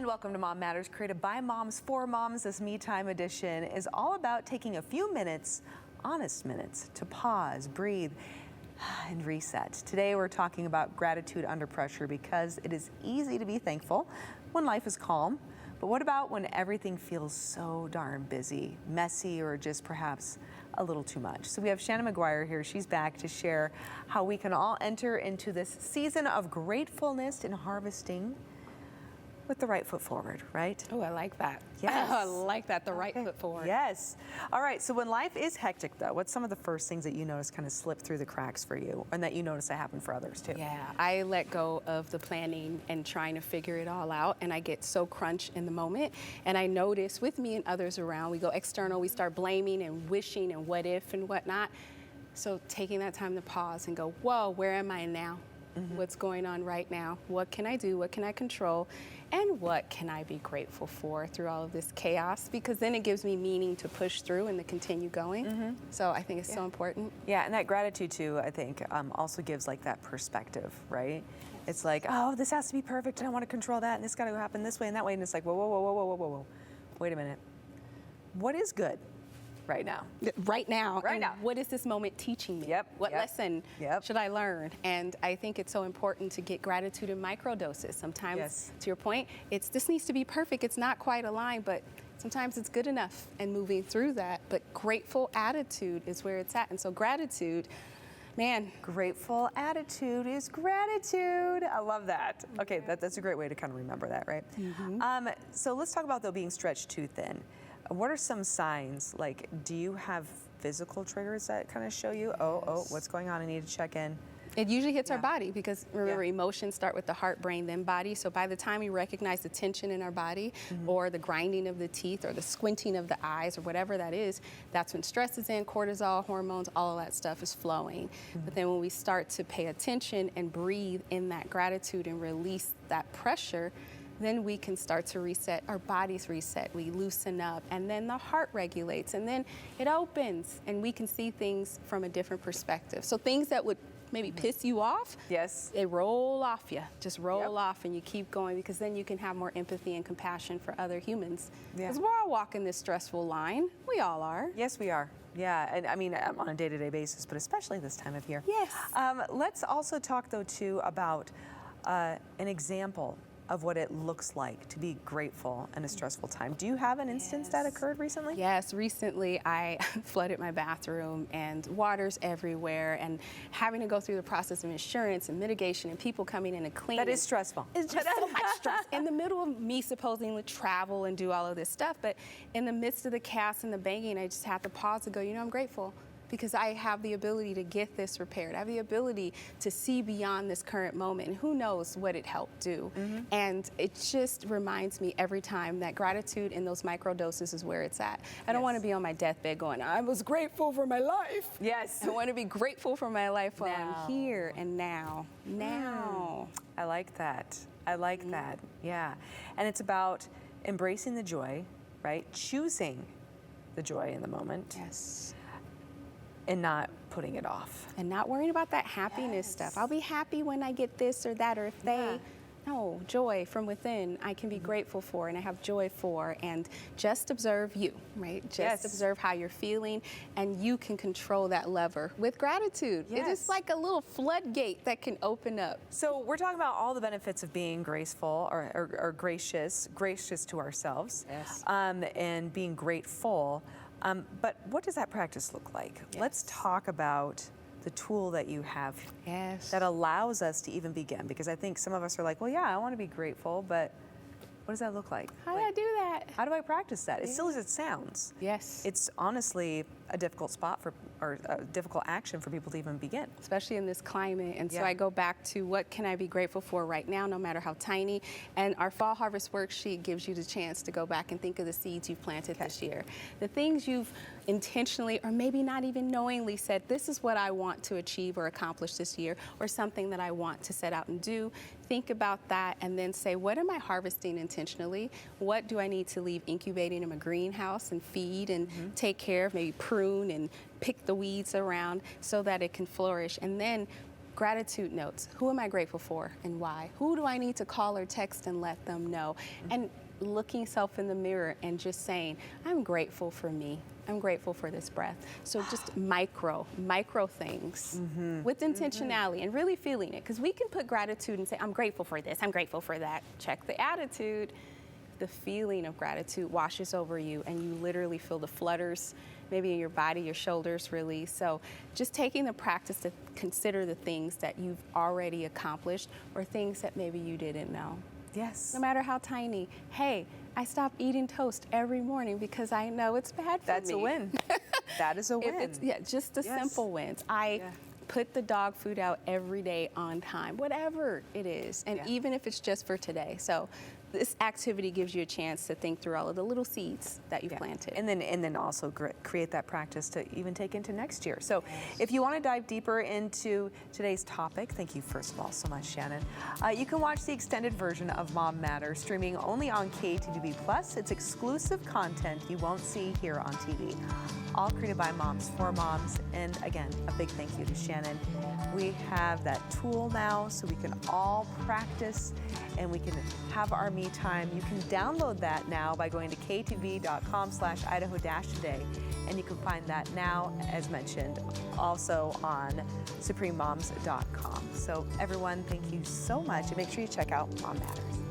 welcome to Mom Matters, created by moms for moms. This Me Time edition is all about taking a few minutes, honest minutes, to pause, breathe, and reset. Today we're talking about gratitude under pressure because it is easy to be thankful when life is calm. But what about when everything feels so darn busy, messy, or just perhaps a little too much? So we have Shannon McGuire here. She's back to share how we can all enter into this season of gratefulness and harvesting with the right foot forward, right? Oh, I like that. Yes. I like that, the right foot forward. Yes. All right, so when life is hectic though, what's some of the first things that you notice kind of slip through the cracks for you and that you notice that happen for others too? Yeah, I let go of the planning and trying to figure it all out, and I get so crunched in the moment. And I notice with me and others around, we go external, we start blaming and wishing and what if and whatnot. So taking that time to pause and go, whoa, where am I now? What's going on right now? What can I do? What can I control? And what can I be grateful for through all of this chaos? Because then it gives me meaning to push through and to continue going. So I think it's so important. Yeah, and that gratitude too, I think, also gives like that perspective, right? It's like, oh, this has to be perfect, and I want to control that, and this got to happen this way and that way, and it's like, whoa, whoa, whoa, whoa, whoa, whoa, whoa, whoa. Wait a minute. What is good right now? Right now. Right now. What is this moment teaching me? What lesson should I learn? And I think it's so important to get gratitude in micro doses. Sometimes, to your point, this needs to be perfect. It's not quite aligned, but sometimes it's good enough and moving through that. But grateful attitude is where it's at. And so gratitude, man. Grateful attitude is gratitude. I love that. Okay, that's a great way to kind of remember that, right? So let's talk about though being stretched too thin. What are some signs? Like, do you have physical triggers that kind of show you, oh, what's going on? I need to check in. It usually hits our body because remember, emotions start with the heart, brain, then body. So by the time we recognize the tension in our body or the grinding of the teeth or the squinting of the eyes or whatever that is, that's when stress is in, cortisol, hormones, all of that stuff is flowing. But then when we start to pay attention and breathe in that gratitude and release that pressure, then we can start to reset, our bodies reset, we loosen up, and then the heart regulates, and then it opens, and we can see things from a different perspective. So things that would maybe piss you off, they roll off you, just roll off, and you keep going, because then you can have more empathy and compassion for other humans. Because we're all walking this stressful line, we all are. Yes, we are. Yeah, and I mean, on a day-to-day basis, but especially this time of year. Yes. Let's also talk, though, too, about an example of what it looks like to be grateful in a stressful time. Do you have an instance that occurred recently? Yes, recently I flooded my bathroom and water's everywhere, and having to go through the process of insurance and mitigation and people coming in and cleaning. That is stressful. It's just so much stress in the middle of me supposing to travel and do all of this stuff, but in the midst of the chaos and the banging, I just had to pause and go, you know, I'm grateful, because I have the ability to get this repaired. I have the ability to see beyond this current moment, and who knows what it helped do. And it just reminds me every time that gratitude in those micro doses is where it's at. I don't want to be on my deathbed going, I was grateful for my life. Yes. I want to be grateful for my life while I'm here and now. I like that. I like that. Yeah. And it's about embracing the joy, right? Choosing the joy in the moment. Yes. And not putting it off. And not worrying about that happiness stuff. I'll be happy when I get this or that, or if they, no, joy from within I can be grateful for and I have joy for, and just observe you, right? Just observe how you're feeling, and you can control that lever with gratitude. It is like a little floodgate that can open up. So we're talking about all the benefits of being graceful or gracious to ourselves, and being grateful. But what does that practice look like? Let's talk about the tool that you have that allows us to even begin. Because I think some of us are like, well, yeah, I want to be grateful, but what does that look like? How do I do that? How do I practice that? As silly as it sounds. Yes. It's honestly a difficult spot or a difficult action for people to even begin. Especially in this climate. And so I go back to what can I be grateful for right now, no matter how tiny. And our fall harvest worksheet gives you the chance to go back and think of the seeds you've planted this year. The things you've intentionally or maybe not even knowingly said, this is what I want to achieve or accomplish this year, or something that I want to set out and do. Think about that and then say, what am I harvesting intentionally? What do I need to leave incubating in my greenhouse and feed and take care of, maybe prune and pick the weeds around so that it can flourish? And then Gratitude notes. Who am I grateful for and why? Who do I need to call or text and let them know? And looking self in the mirror and just saying, I'm grateful for me. I'm grateful for this breath. So just micro things with intentionality and really feeling it. Because we can put gratitude and say, I'm grateful for this, I'm grateful for that. Check the attitude. The feeling of gratitude washes over you and you literally feel the flutters, maybe in your body, your shoulders release. So just taking the practice to consider the things that you've already accomplished or things that maybe you didn't know. Yes. No matter how tiny. Hey, I stop eating toast every morning because I know it's bad for That's me. a win. That is a win. Just the simple wins. I put the dog food out every day on time, whatever it is, and even if it's just for today. So this activity gives you a chance to think through all of the little seeds that you've planted. And then also create that practice to even take into next year. So if you want to dive deeper into today's topic, thank you first of all so much, Shannon. You can watch the extended version of Mom Matters streaming only on KTVB Plus. It's exclusive content you won't see here on TV. All created by moms for moms. And again, a big thank you to Shannon. We have that tool now so we can all practice and we can have our me time. You can download that now by going to ktv.com/idaho-today. And you can find that now, as mentioned, also on suprememoms.com. So everyone, thank you so much. And make sure you check out Mom Matters.